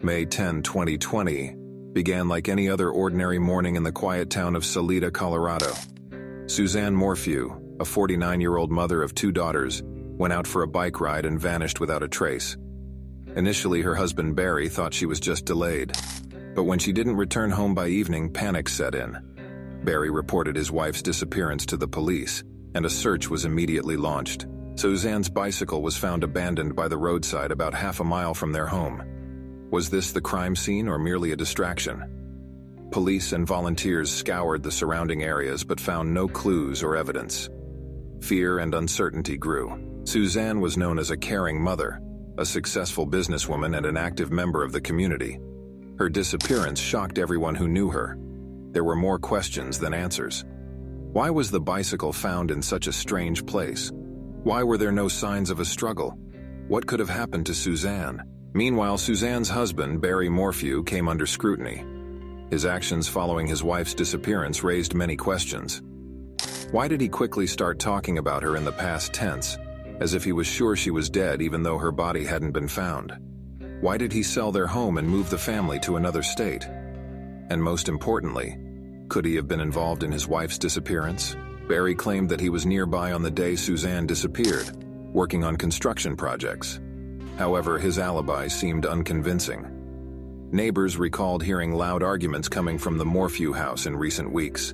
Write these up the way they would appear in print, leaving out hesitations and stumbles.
May 10, 2020, began like any other ordinary morning in the quiet town of Salida, Colorado. Suzanne Morphy, a 49-year-old mother of 2 daughters, went out for a bike ride and vanished without a trace. Initially, her husband Barry thought she was just delayed, but when she didn't return home by evening, panic set in. Barry reported his wife's disappearance to the police, and a search was immediately launched. Suzanne's bicycle was found abandoned by the roadside about half a mile from their home. Was this the crime scene or merely a distraction? Police and volunteers scoured the surrounding areas but found no clues or evidence. Fear and uncertainty grew. Suzanne was known as a caring mother, a successful businesswoman and an active member of the community. Her disappearance shocked everyone who knew her. There were more questions than answers. Why was the bicycle found in such a strange place? Why were there no signs of a struggle? What could have happened to Suzanne? Meanwhile, Suzanne's husband, Barry Morphy, came under scrutiny. His actions following his wife's disappearance raised many questions. Why did he quickly start talking about her in the past tense, as if he was sure she was dead even though her body hadn't been found? Why did he sell their home and move the family to another state? And most importantly, could he have been involved in his wife's disappearance? Barry claimed that he was nearby on the day Suzanne disappeared, working on construction projects. However, his alibi seemed unconvincing. Neighbors recalled hearing loud arguments coming from the Morphy house in recent weeks.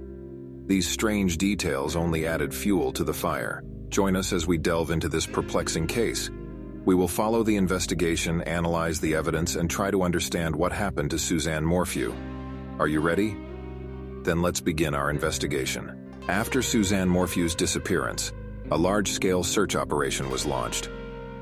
These strange details only added fuel to the fire. Join us as we delve into this perplexing case. We will follow the investigation, analyze the evidence, and try to understand what happened to Suzanne Morphy. Are you ready? Then let's begin our investigation. After Suzanne Morphy's disappearance, a large-scale search operation was launched.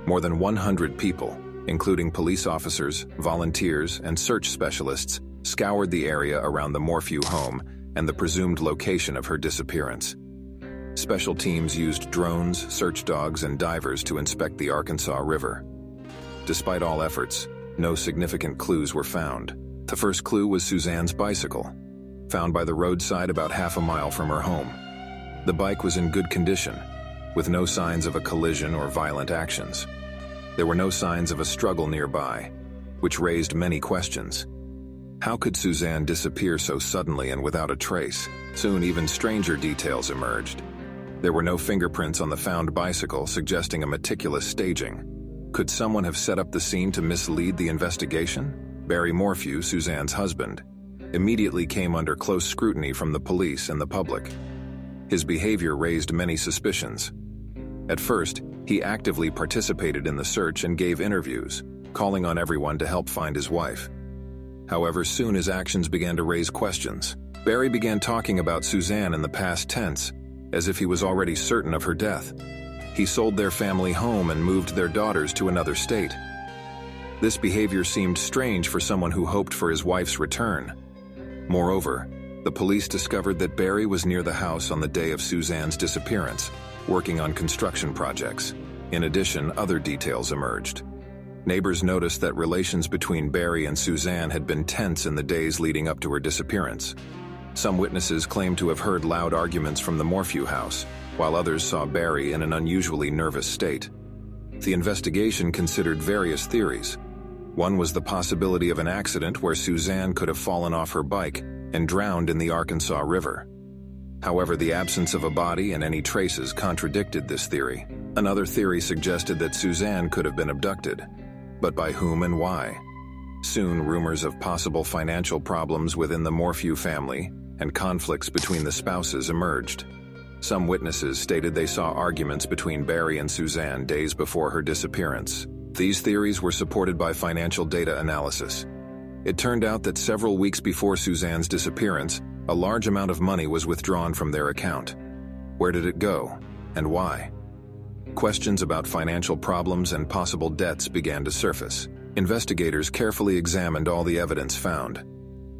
More than 100 people, including police officers, volunteers, and search specialists, scoured the area around the Morphy home and the presumed location of her disappearance. Special teams used drones, search dogs, and divers to inspect the Arkansas River. Despite all efforts, no significant clues were found. The first clue was Suzanne's bicycle, found by the roadside about half a mile from her home. The bike was in good condition, with no signs of a collision or violent actions. There were no signs of a struggle nearby, which raised many questions. How could Suzanne disappear so suddenly and without a trace? Soon, even stranger details emerged. There were no fingerprints on the found bicycle, suggesting a meticulous staging. Could someone have set up the scene to mislead the investigation? Barry Morphy, Suzanne's husband, immediately came under close scrutiny from the police and the public. His behavior raised many suspicions. At first, he actively participated in the search and gave interviews, calling on everyone to help find his wife. However, soon his actions began to raise questions. Barry began talking about Suzanne in the past tense, as if he was already certain of her death. He sold their family home and moved their daughters to another state. This behavior seemed strange for someone who hoped for his wife's return. Moreover, the police discovered that Barry was near the house on the day of Suzanne's disappearance, working on construction projects. In addition, other details emerged. Neighbors noticed that relations between Barry and Suzanne had been tense in the days leading up to her disappearance. Some witnesses claimed to have heard loud arguments from the Morphy house, while others saw Barry in an unusually nervous state. The investigation considered various theories. One was the possibility of an accident where Suzanne could have fallen off her bike and drowned in the Arkansas River. However, the absence of a body and any traces contradicted this theory. Another theory suggested that Suzanne could have been abducted, but by whom and why? Soon, rumors of possible financial problems within the Morphy family and conflicts between the spouses emerged. Some witnesses stated they saw arguments between Barry and Suzanne days before her disappearance. These theories were supported by financial data analysis. It turned out that several weeks before Suzanne's disappearance, a large amount of money was withdrawn from their account. Where did it go, and why? Questions about financial problems and possible debts began to surface. Investigators carefully examined all the evidence found.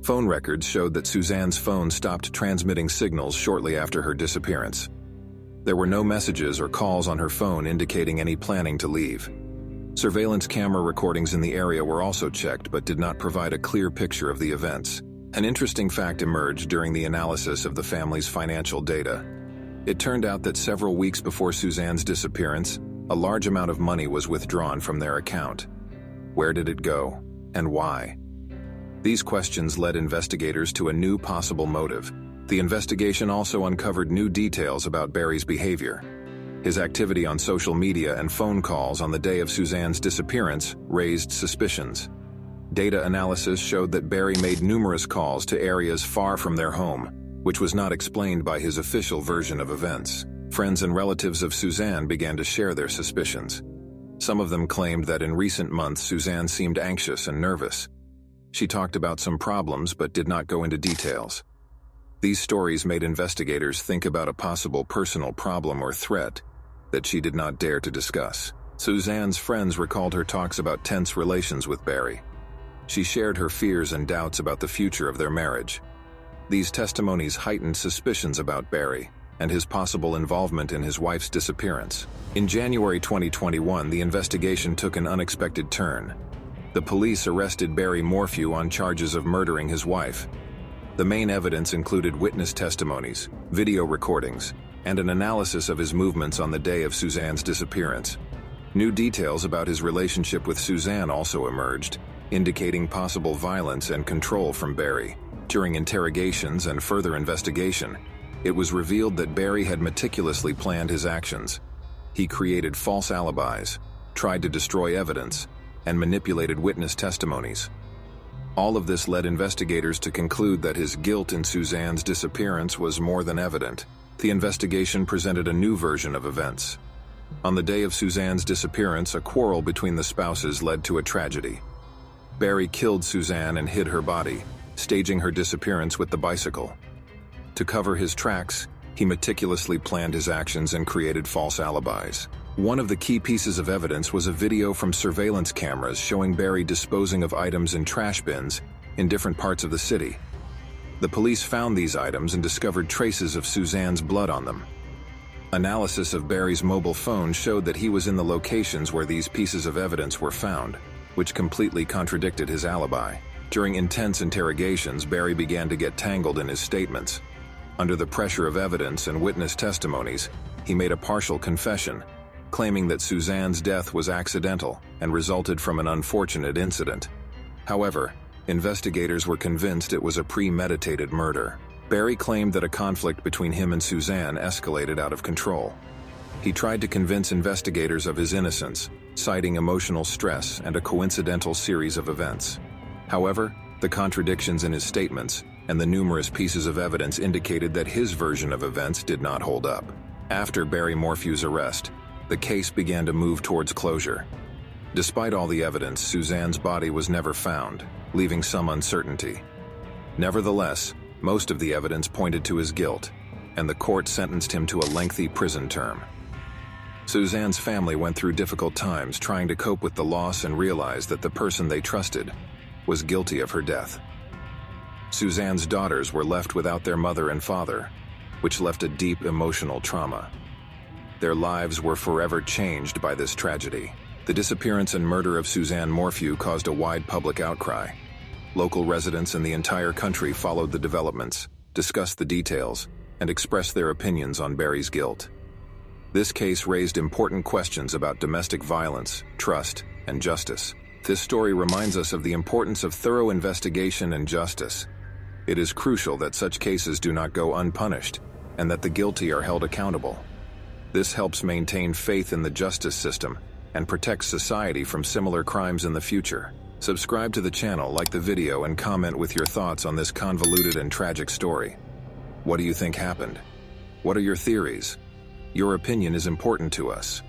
Phone records showed that Suzanne's phone stopped transmitting signals shortly after her disappearance. There were no messages or calls on her phone indicating any planning to leave. Surveillance camera recordings in the area were also checked but did not provide a clear picture of the events. An interesting fact emerged during the analysis of the family's financial data. It turned out that several weeks before Suzanne's disappearance, a large amount of money was withdrawn from their account. Where did it go? and why? These questions led investigators to a new possible motive. The investigation also uncovered new details about Barry's behavior. His activity on social media and phone calls on the day of Suzanne's disappearance raised suspicions. Data analysis showed that Barry made numerous calls to areas far from their home, which was not explained by his official version of events. Friends and relatives of Suzanne began to share their suspicions. Some of them claimed that in recent months Suzanne seemed anxious and nervous. She talked about some problems but did not go into details. These stories made investigators think about a possible personal problem or threat that she did not dare to discuss. Suzanne's friends recalled her talks about tense relations with Barry. She shared her fears and doubts about the future of their marriage. These testimonies heightened suspicions about Barry and his possible involvement in his wife's disappearance. In January 2021, the investigation took an unexpected turn. The police arrested Barry Morphy on charges of murdering his wife. The main evidence included witness testimonies, video recordings, and an analysis of his movements on the day of Suzanne's disappearance. New details about his relationship with Suzanne also emerged, indicating possible violence and control from Barry. During interrogations and further investigation, it was revealed that Barry had meticulously planned his actions. He created false alibis, tried to destroy evidence, and manipulated witness testimonies. All of this led investigators to conclude that his guilt in Suzanne's disappearance was more than evident. The investigation presented a new version of events. On the day of Suzanne's disappearance, a quarrel between the spouses led to a tragedy. Barry killed Suzanne and hid her body, staging her disappearance with the bicycle. To cover his tracks, he meticulously planned his actions and created false alibis. One of the key pieces of evidence was a video from surveillance cameras showing Barry disposing of items in trash bins in different parts of the city. The police found these items and discovered traces of Suzanne's blood on them. Analysis of Barry's mobile phone showed that he was in the locations where these pieces of evidence were found, which completely contradicted his alibi. During intense interrogations, Barry began to get tangled in his statements. Under the pressure of evidence and witness testimonies, he made a partial confession, claiming that Suzanne's death was accidental and resulted from an unfortunate incident. However, investigators were convinced it was a premeditated murder. Barry claimed that a conflict between him and Suzanne escalated out of control. He tried to convince investigators of his innocence, citing emotional stress and a coincidental series of events. However, the contradictions in his statements and the numerous pieces of evidence indicated that his version of events did not hold up. After Barry Morphew's arrest, the case began to move towards closure. Despite all the evidence, Suzanne's body was never found, leaving some uncertainty. Nevertheless, most of the evidence pointed to his guilt, and the court sentenced him to a lengthy prison term. Suzanne's family went through difficult times trying to cope with the loss and realized that the person they trusted was guilty of her death. Suzanne's daughters were left without their mother and father, which left a deep emotional trauma. Their lives were forever changed by this tragedy. The disappearance and murder of Suzanne Morphy caused a wide public outcry. Local residents in the entire country followed the developments, discussed the details, and expressed their opinions on Barry's guilt. This case raised important questions about domestic violence, trust, and justice. This story reminds us of the importance of thorough investigation and justice. It is crucial that such cases do not go unpunished, and that the guilty are held accountable. This helps maintain faith in the justice system and protects society from similar crimes in the future. Subscribe to the channel, like the video, and comment with your thoughts on this convoluted and tragic story. What do you think happened? What are your theories? Your opinion is important to us.